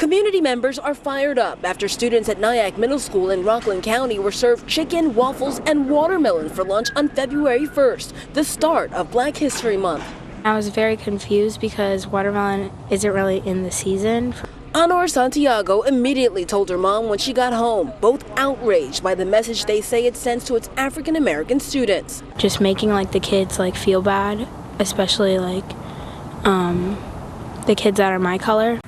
Community members are fired up after students at Nyack Middle School in Rockland County were served chicken, waffles, and watermelon for lunch on February 1st, the start of Black History Month. I was very confused because watermelon isn't really in the season. Honor Santiago immediately told her mom when she got home, both outraged by the message they say it sends to its African American students. Just making the kids feel bad, especially the kids that are my color.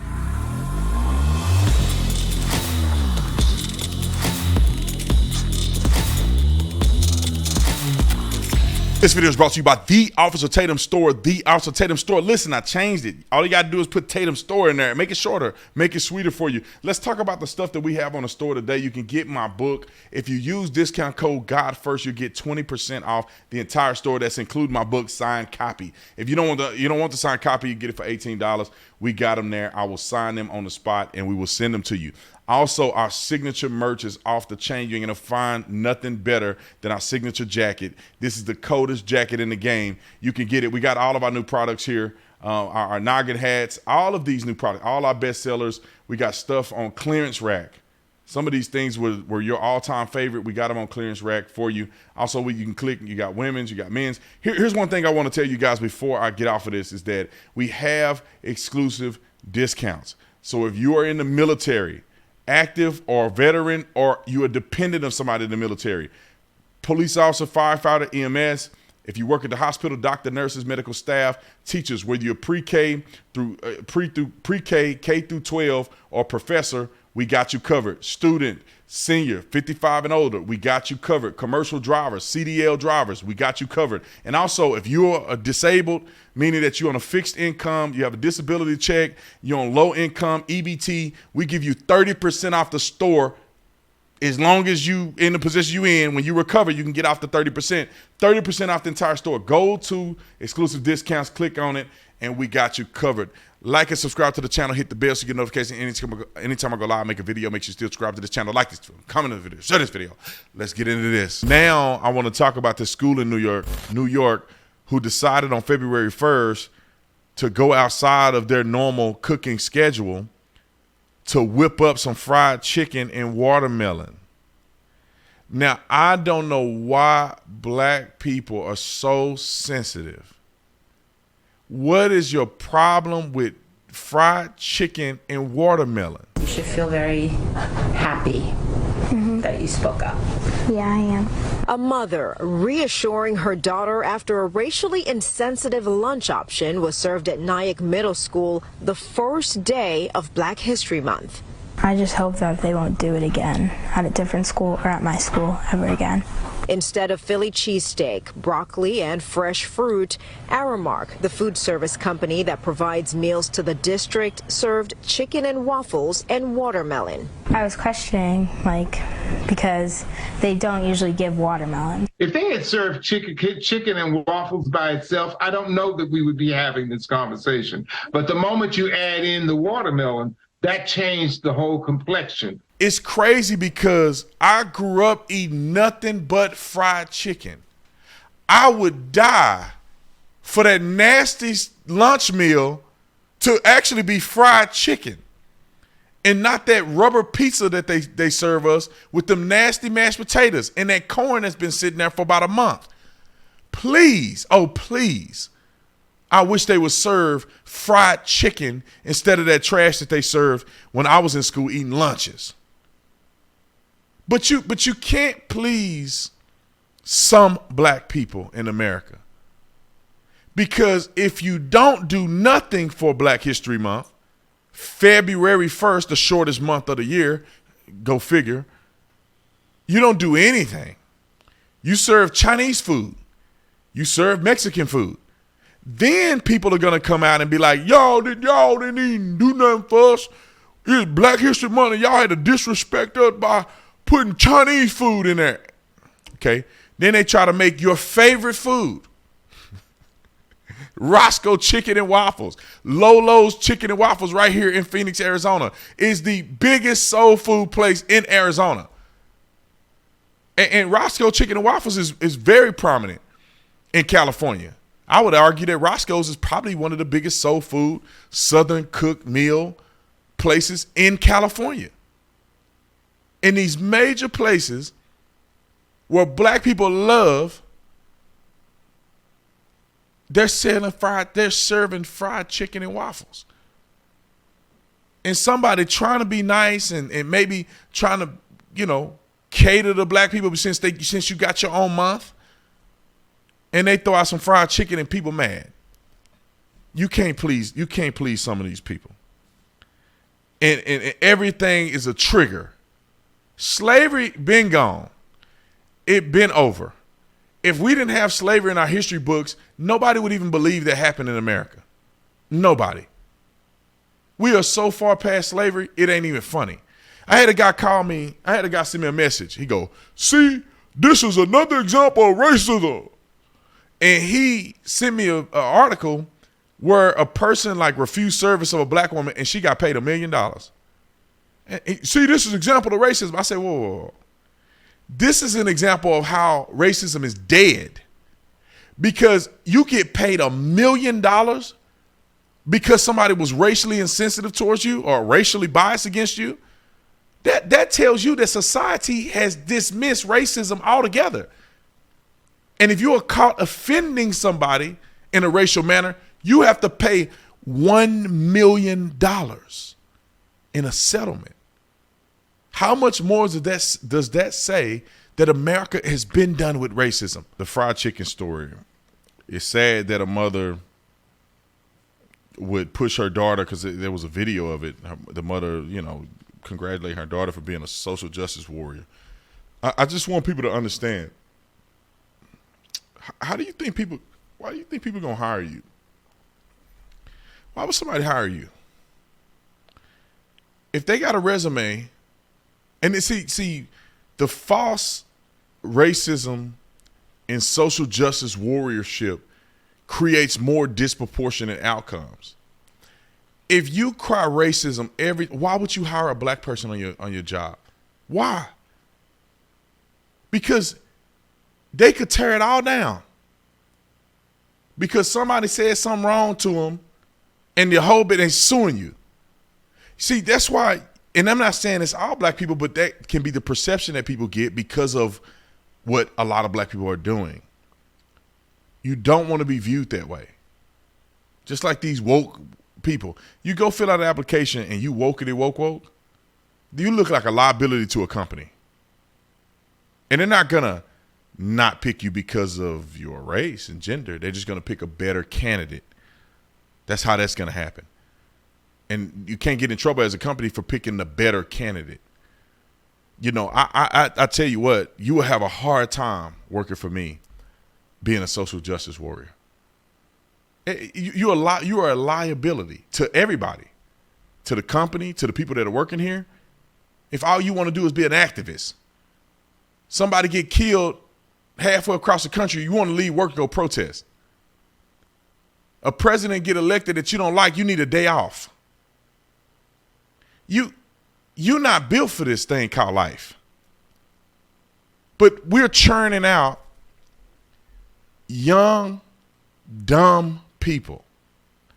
This video is brought to you by The Officer Tatum Store. The Officer Tatum Store. Listen, I changed it. All you got to do is put Tatum Store in there. Make it shorter. Make it sweeter for you. Let's talk about the stuff that we have on the store today. You can get my book. If you use discount code GODFIRST, you get 20% off the entire store. That's including my book signed copy. If you don't want the signed copy, you get it for $18. We got them there. I will sign them on the spot and we will send them to you. Also, our signature merch is off the chain. You ain't gonna find nothing better than our signature jacket. This is the coldest jacket in the game. You can get it. We got all of our new products here. Our noggin hats, all of these new products, all our best sellers. We got stuff on clearance rack. Some of these things were your all-time favorite. We got them on clearance rack for you. Also, you can click, you got women's, you got men's. Here's one thing I want to tell you guys before I get off of this is that we have exclusive discounts. So if you are in the military, active or veteran, or you are dependent of somebody in the military, police officer, firefighter, EMS, if you work at the hospital, doctor, nurses, medical staff, teachers, whether you're pre-K through pre-K, K through 12, or professor, we got you covered. Student, senior, 55 and older, we got you covered. Commercial drivers, CDL drivers, we got you covered. And also, if you're a disabled, meaning that you're on a fixed income, you have a disability check, you're on low income, EBT, we give you 30% off the store. As long as you in the position you in, when you recover, you can get off the 30%. 30% off the entire store. Go to exclusive discounts, click on it, and we got you covered. Like and subscribe to the channel. Hit the bell so you get notification anytime I go live, make a video. Make sure you still subscribe to this channel. Like this video, comment on the video, share this video. Let's get into this. Now I want to talk about this school in New York, who decided on February 1st to go outside of their normal cooking schedule to whip up some fried chicken and watermelon. Now, I don't know why black people are so sensitive. What is your problem with fried chicken and watermelon? You should feel very happy that you spoke up. Yeah, I am. A mother reassuring her daughter after a racially insensitive lunch option was served at Nyack Middle School the first day of Black History Month. I just hope that they won't do it again at a different school or at my school ever again. Instead of Philly cheesesteak, broccoli, and fresh fruit, Aramark, the food service company that provides meals to the district, served chicken and waffles and watermelon. I was questioning, because they don't usually give watermelon. If they had served chicken and waffles by itself, I don't know that we would be having this conversation. But the moment you add in the watermelon, that changed the whole complexion. It's crazy because I grew up eating nothing but fried chicken. I would die for that nasty lunch meal to actually be fried chicken and not that rubber pizza that they serve us with them nasty mashed potatoes and that corn that's been sitting there for about a month. Please, oh please, I wish they would serve fried chicken instead of that trash that they served when I was in school eating lunches. But you can't please some black people in America. Because if you don't do nothing for Black History Month, February 1st, the shortest month of the year, go figure, you don't do anything. You serve Chinese food. You serve Mexican food. Then people are going to come out and be like, y'all didn't even do nothing for us. It's Black History Month and y'all had to disrespect us by putting Chinese food in there. Okay. Then they try to make your favorite food, Roscoe Chicken and Waffles, Lolo's Chicken and Waffles right here in Phoenix, Arizona, is the biggest soul food place in Arizona. And Roscoe Chicken and Waffles is very prominent in California. I would argue that Roscoe's is probably one of the biggest soul food, Southern cooked meal places in California. In these major places where black people love, they're serving fried chicken and waffles. And somebody trying to be nice and maybe trying to, cater to black people since you got your own month, and they throw out some fried chicken and people mad. You can't please some of these people. And everything is a trigger. Slavery been gone. It been over. If we didn't have slavery in our history books, nobody would even believe that happened in America. Nobody. We are so far past slavery, it ain't even funny. I had a guy send me a message. He go, see, this is another example of racism. And he sent me an article where a person refused service of a black woman and she got paid $1 million. And see, this is an example of racism. I said, whoa. This is an example of how racism is dead. Because you get paid $1 million because somebody was racially insensitive towards you or racially biased against you. That tells you that society has dismissed racism altogether. And if you are caught offending somebody in a racial manner, you have to pay $1 million in a settlement. How much more does that say that America has been done with racism? The fried chicken story. It's sad that a mother would push her daughter, because there was a video of it. The mother, congratulating her daughter for being a social justice warrior. I just want people to understand. Why do you think people gonna hire you? Why would somebody hire you? If they got a resume, and see the false racism and social justice warriorship creates more disproportionate outcomes. If you cry racism why would you hire a black person on your job? Why? Because they could tear it all down. Because somebody said something wrong to them and the whole bit ain't suing you. See, that's why, and I'm not saying it's all black people, but that can be the perception that people get because of what a lot of black people are doing. You don't want to be viewed that way. Just like these woke people. You go fill out an application and you woke. You look like a liability to a company. And they're not going to not pick you because of your race and gender. They're just going to pick a better candidate. That's how that's going to happen. And you can't get in trouble as a company for picking the better candidate. I tell you what, you will have a hard time working for me being a social justice warrior. You are a liability to everybody, to the company, to the people that are working here. If all you want to do is be an activist, somebody get killed halfway across the country, you want to leave work to go protest. A president get elected that you don't like, you need a day off. You're not built for this thing called life. But we're churning out young, dumb people.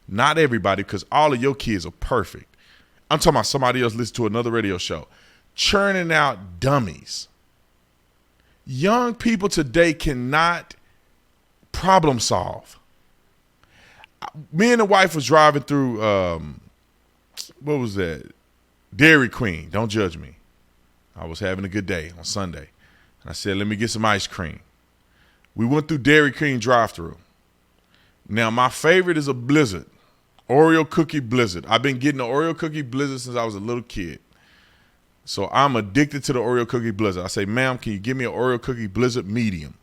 Not everybody, because all of your kids are perfect. I'm talking about somebody else listened to another radio show. Churning out dummies. Young people today cannot problem solve. Me and the wife was driving through, what was that? Dairy Queen. Don't judge me. I was having a good day on Sunday. And I said, let me get some ice cream. We went through Dairy Queen drive-thru. Now, my favorite is a Blizzard, Oreo cookie Blizzard. I've been getting the Oreo cookie Blizzard since I was a little kid. So I'm addicted to the Oreo cookie Blizzard. I say, ma'am, can you give me an Oreo cookie Blizzard medium?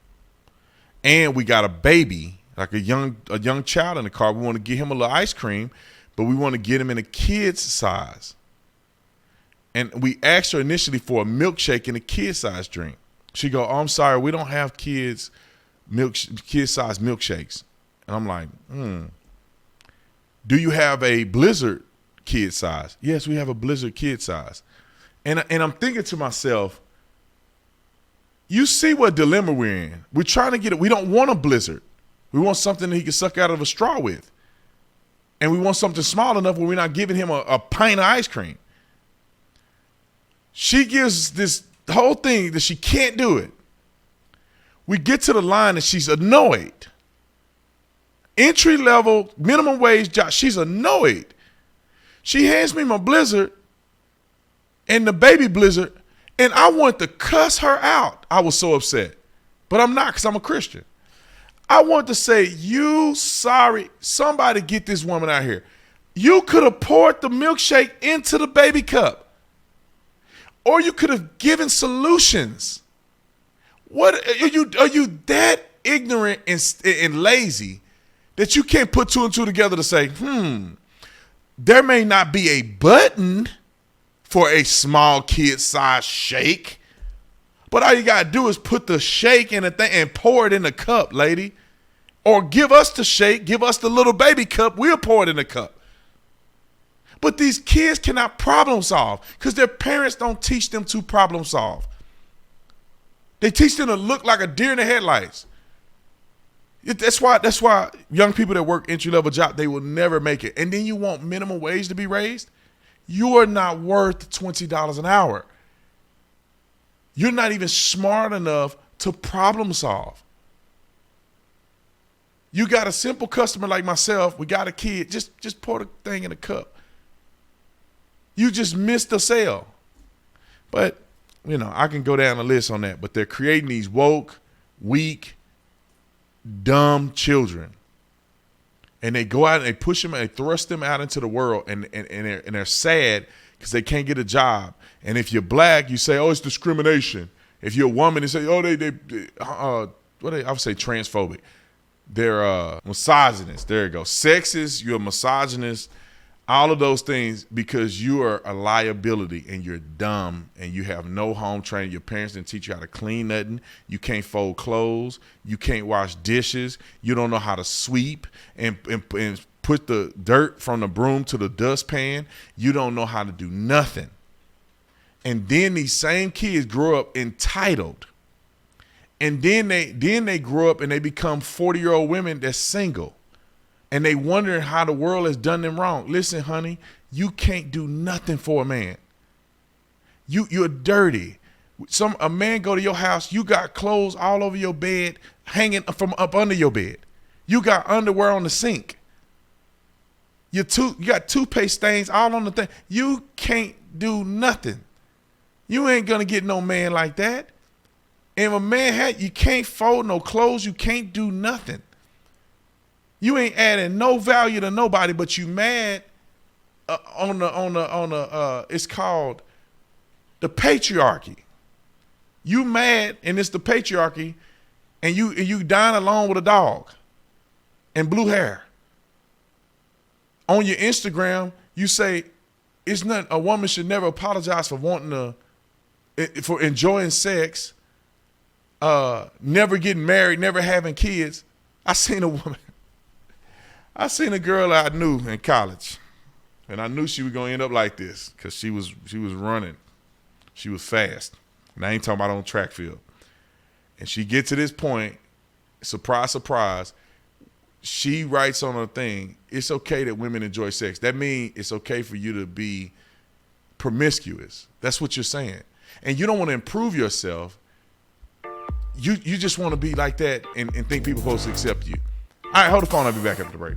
And we got a baby, like a young child in the car. We want to get him a little ice cream, but we want to get him in a kid's size. And we asked her initially for a milkshake and a kid-size drink. She go, oh, I'm sorry, we don't have kid-size milkshakes. And I'm like, Do you have a Blizzard kid size? Yes, we have a Blizzard kid size. And I'm thinking to myself, you see what dilemma we're in. We're trying to get it. We don't want a Blizzard. We want something that he can suck out of a straw with. And we want something small enough where we're not giving him a pint of ice cream. She gives this whole thing that she can't do it. We get to the line and she's annoyed. Entry level, minimum wage job. She's annoyed. She hands me my Blizzard and the baby Blizzard, and I want to cuss her out. I was so upset. But I'm not, because I'm a Christian. I want to say, you sorry, somebody get this woman out here. You could have poured the milkshake into the baby cup. Or you could have given solutions. What are you that ignorant and lazy that you can't put two and two together to say, there may not be a button for a small kid size shake, but all you gotta do is put the shake in a thing and pour it in the cup, lady. Or give us the shake, give us the little baby cup, we'll pour it in the cup. But these kids cannot problem solve because their parents don't teach them to problem solve. They teach them to look like a deer in the headlights. That's why young people that work entry-level job, they will never make it. And then you want minimum wage to be raised? You are not worth $20 an hour. You're not even smart enough to problem solve. You got a simple customer like myself, we got a kid, just pour the thing in a cup. You just missed the sale. But, I can go down the list on that. But they're creating these woke, weak, dumb children. And they go out and they push them and they thrust them out into the world. And they're sad because they can't get a job. And if you're black, you say, oh, it's discrimination. If you're a woman, they say, oh, I would say transphobic. They're misogynist. There you go. Sexist, you're a misogynist. All of those things because you are a liability and you're dumb and you have no home training. Your parents didn't teach you how to clean nothing. You can't fold clothes. You can't wash dishes. You don't know how to sweep and put the dirt from the broom to the dustpan. You don't know how to do nothing. And then these same kids grow up entitled. And then they grow up and they become 40-year-old women that's single. And they wondering how the world has done them wrong. Listen, honey, you can't do nothing for a man. You're dirty. A man go to your house, you got clothes all over your bed, hanging from up under your bed. You got underwear on the sink. You got toothpaste stains all on the thing. You can't do nothing. You ain't gonna get no man like that. And if a man you can't fold no clothes, you can't do nothing. You ain't adding no value to nobody, but you mad on the it's called the patriarchy. You mad and it's the patriarchy, and you dying alone with a dog and blue hair. On your Instagram, you say a woman should never apologize for for enjoying sex, never getting married, never having kids. I seen a girl I knew in college, and I knew she was gonna end up like this because she was running, she was fast, and I ain't talking about on track field. And she get to this point, surprise, surprise. She writes on her thing, it's okay that women enjoy sex. That means it's okay for you to be promiscuous. That's what you're saying. And you don't want to improve yourself. You just want to be like that and think people are supposed to accept you. All right, hold the phone. I'll be back after the break.